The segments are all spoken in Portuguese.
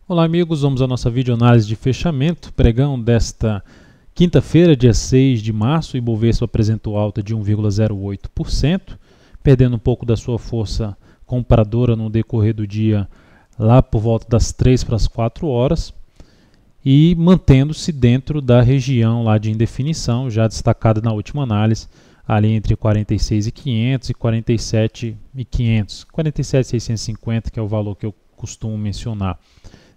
Olá amigos, vamos à nossa videoanálise de fechamento, pregão desta quinta-feira, dia 6 de março, o Ibovespa apresentou alta de 1,08%, perdendo um pouco da sua força compradora no decorrer do dia, lá por volta das 3 para as 4 horas, e mantendo-se dentro da região lá de indefinição, já destacada na última análise, ali entre 46.500 e 47.500, 47.650, que é o valor que eu costumo mencionar.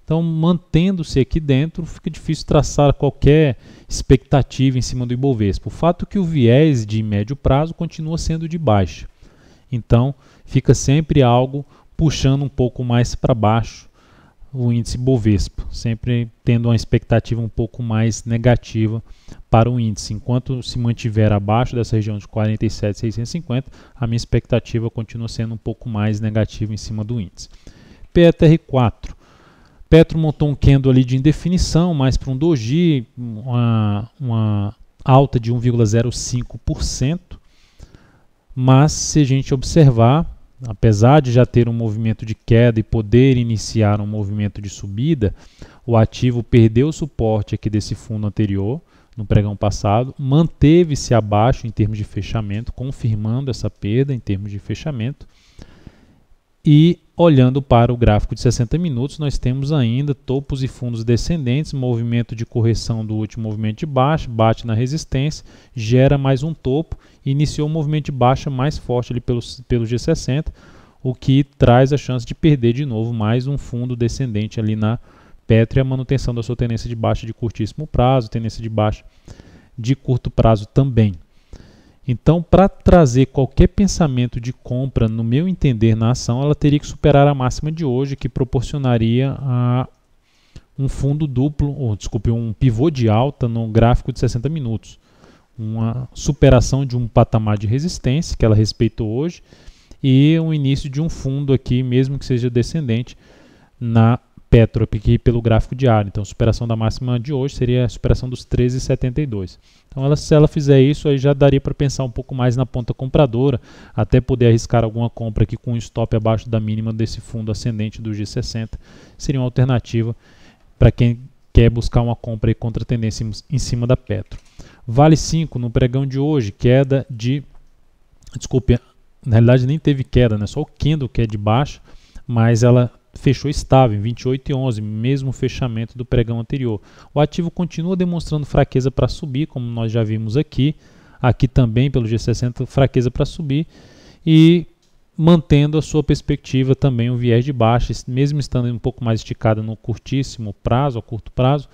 Então, mantendo-se aqui dentro, fica difícil traçar qualquer expectativa em cima do Ibovespa. O fato é que o viés de médio prazo continua sendo de baixa. Então, fica sempre algo puxando um pouco mais para baixo o índice Ibovespa, sempre tendo uma expectativa um pouco mais negativa para o índice. Enquanto se mantiver abaixo dessa região de 47.650, a minha expectativa continua sendo um pouco mais negativa em cima do índice. PETR4. Petro montou um candle ali de indefinição, mais para um doji, uma alta de 1,05%, mas se a gente observar, apesar de já ter um movimento de queda e poder iniciar um movimento de subida, o ativo perdeu o suporte aqui desse fundo anterior, no pregão passado, manteve-se abaixo em termos de fechamento, confirmando essa perda em termos de fechamento. E olhando para o gráfico de 60 minutos, nós temos ainda topos e fundos descendentes, movimento de correção do último movimento de baixa, bate na resistência, gera mais um topo e iniciou um movimento de baixa mais forte ali pelo G60, o que traz a chance de perder de novo mais um fundo descendente ali na Petro e a manutenção da sua tendência de baixa de curtíssimo prazo, tendência de baixa de curto prazo também. Então, para trazer qualquer pensamento de compra, no meu entender, na ação, ela teria que superar a máxima de hoje, que proporcionaria um fundo duplo, um pivô de alta no gráfico de 60 minutos. Uma superação de um patamar de resistência, que ela respeitou hoje, e um início de um fundo aqui, mesmo que seja descendente, na Petro aqui pelo gráfico diário. Então, superação da máxima de hoje seria a superação dos 13,72. Então, se ela fizer isso, aí já daria para pensar um pouco mais na ponta compradora, até poder arriscar alguma compra aqui com um stop abaixo da mínima desse fundo ascendente do G60. Seria uma alternativa para quem quer buscar uma compra aí contra a tendência em cima da Petro. Vale 5 no pregão de hoje, queda de... Desculpe, na realidade nem teve queda, né? Só o candle que é de baixa, mas ela fechou estável em 28,11, mesmo fechamento do pregão anterior. O ativo continua demonstrando fraqueza para subir, como nós já vimos aqui. Aqui também pelo G60, fraqueza para subir e mantendo a sua perspectiva também um viés de baixa, mesmo estando um pouco mais esticada no curtíssimo prazo, a curto prazo,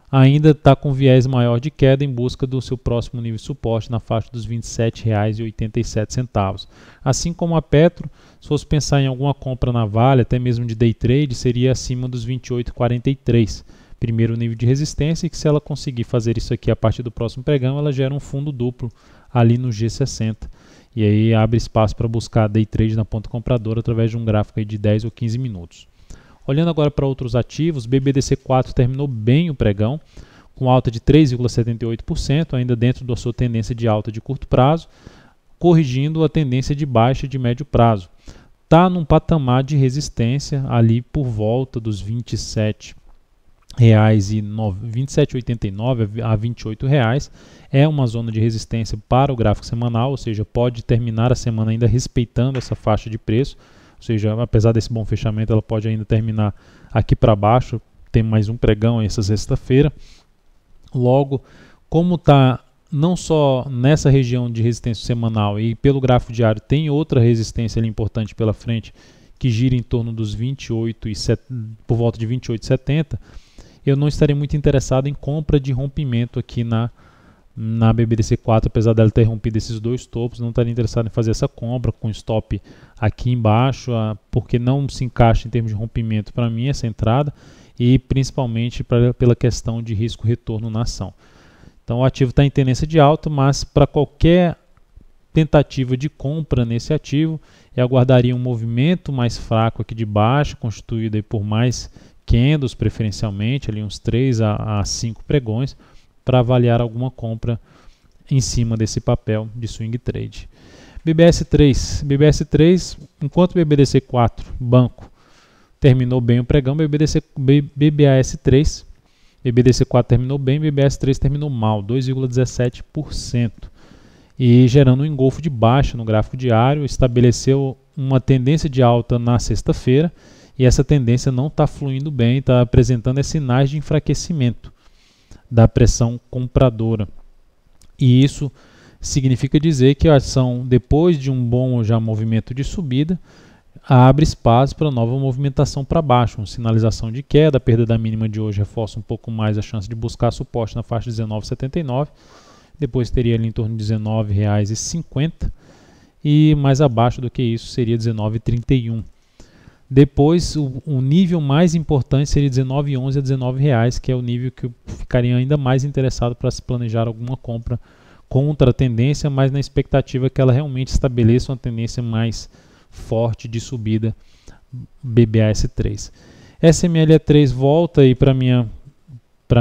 ainda está com viés maior de queda em busca do seu próximo nível de suporte na faixa dos R$ 27,87. Assim como a Petro, se fosse pensar em alguma compra na Vale, até mesmo de day trade, seria acima dos 28,43. Primeiro nível de resistência, e que se ela conseguir fazer isso aqui a partir do próximo pregão, ela gera um fundo duplo ali no G60. E aí abre espaço para buscar day trade na ponta compradora através de um gráfico aí de 10 ou 15 minutos. Olhando agora para outros ativos, BBDC4 terminou bem o pregão, com alta de 3,78%, ainda dentro da sua tendência de alta de curto prazo, corrigindo a tendência de baixa de médio prazo. Está num patamar de resistência ali por volta dos R$ 27,89 a R$ 28,00. É uma zona de resistência para o gráfico semanal, ou seja, pode terminar a semana ainda respeitando essa faixa de preço. Ou seja, apesar desse bom fechamento, ela pode ainda terminar aqui para baixo. Tem mais um pregão essa sexta-feira. Logo, como está não só nessa região de resistência semanal e pelo gráfico diário, tem outra resistência ali importante pela frente, que gira em torno dos 28 por volta de 28,70, eu não estaria muito interessado em compra de rompimento aqui na BBDC4, apesar dela ter rompido esses dois topos, não estaria interessado em fazer essa compra com stop aqui embaixo, porque não se encaixa em termos de rompimento para mim essa entrada, e principalmente pela questão de risco-retorno na ação. Então o ativo está em tendência de alta, mas para qualquer tentativa de compra nesse ativo, eu aguardaria um movimento mais fraco aqui de baixo, constituído aí por mais candles preferencialmente, ali uns 3 a 5 pregões, para avaliar alguma compra em cima desse papel de swing trade. BBS3, enquanto BBDC4, banco, terminou bem o pregão, BBAS3, BBDC4 terminou bem, BBAS3 terminou mal, 2,17%. E gerando um engolfo de baixa no gráfico diário, estabeleceu uma tendência de alta na sexta-feira, e essa tendência não está fluindo bem, está apresentando sinais de enfraquecimento da pressão compradora. E isso significa dizer que a ação, depois de um bom já movimento de subida, abre espaço para nova movimentação para baixo, uma sinalização de queda. A perda da mínima de hoje reforça um pouco mais a chance de buscar suporte na faixa de 19,79, depois teria ali em torno de R$ 19,50 e mais abaixo do que isso seria R$ 19,31. Depois o nível mais importante seria R$ 19,11 a R$ 19, que é o nível que eu ficaria ainda mais interessado para se planejar alguma compra contra a tendência, mas na expectativa que ela realmente estabeleça uma tendência mais forte de subida BBAS3. SMLE3 volta aí para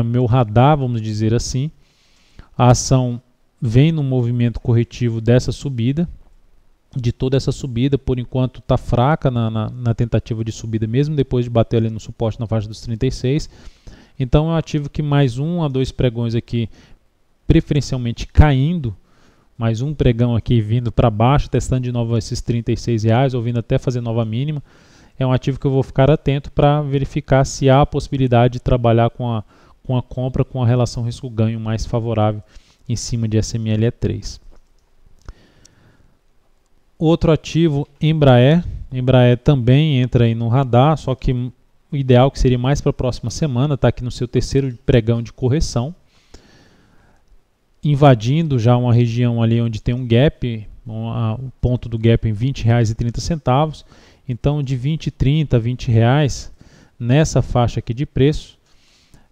meu radar, vamos dizer assim. A ação vem no movimento corretivo dessa subida, de toda essa subida, por enquanto está fraca na tentativa de subida, mesmo depois de bater ali no suporte na faixa dos 36. Então é um ativo que mais 1 a 2 pregões aqui, preferencialmente caindo, mais um pregão aqui vindo para baixo, testando de novo esses R$ 36, ou vindo até fazer nova mínima. É um ativo que eu vou ficar atento para verificar se há a possibilidade de trabalhar com a compra com a relação risco-ganho mais favorável em cima de SMLE3. Outro ativo, Embraer. Embraer também entra aí no radar, só que o ideal que seria mais para a próxima semana, está aqui no seu terceiro pregão de correção, invadindo já uma região ali onde tem um gap, o ponto do gap em R$ 20,30. Então de 20,30 a R$ 20 nessa faixa aqui de preço,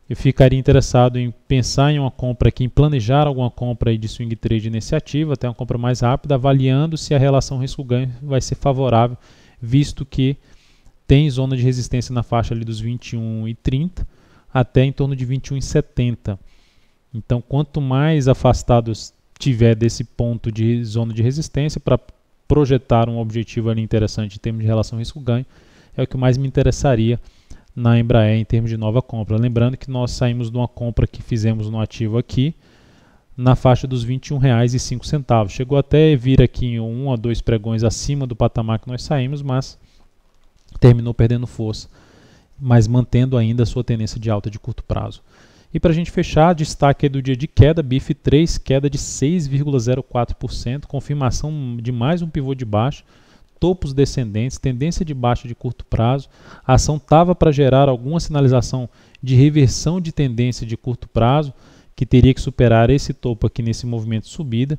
eu ficaria interessado em pensar em uma compra aqui, em planejar alguma compra aí de swing trade nesse ativo, até uma compra mais rápida, avaliando se a relação risco-ganho vai ser favorável, visto que tem zona de resistência na faixa ali dos 21,30 até em torno de 21,70. Então, quanto mais afastados tiver desse ponto de zona de resistência para projetar um objetivo ali interessante em termos de relação risco-ganho, é o que mais me interessaria na Embraer em termos de nova compra. Lembrando que nós saímos de uma compra que fizemos no ativo aqui na faixa dos R$ 21,05. Chegou até vir aqui em 1 a 2 pregões acima do patamar que nós saímos, mas terminou perdendo força, mas mantendo ainda a sua tendência de alta de curto prazo. E para a gente fechar, destaque do dia de queda, BIF3, queda de 6,04%, confirmação de mais um pivô de baixa, topos descendentes, tendência de baixa de curto prazo. A ação estava para gerar alguma sinalização de reversão de tendência de curto prazo, que teria que superar esse topo aqui nesse movimento de subida.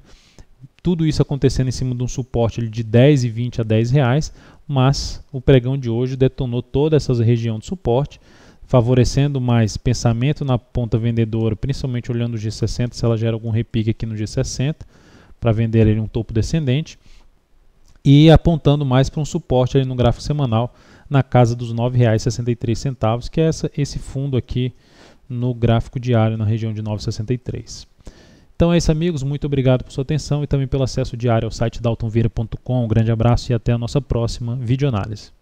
Tudo isso acontecendo em cima de um suporte de 10,20 a R$ 10, mas o pregão de hoje detonou toda essa região de suporte, favorecendo mais pensamento na ponta vendedora, principalmente olhando o G60, se ela gera algum repique aqui no G60, para vender ele um topo descendente, e apontando mais para um suporte ali no gráfico semanal, na casa dos R$ 9,63, que é esse fundo aqui no gráfico diário, na região de 9,63. Então é isso, amigos, muito obrigado por sua atenção e também pelo acesso diário ao site daltonvieira.com. Um grande abraço e até a nossa próxima videoanálise.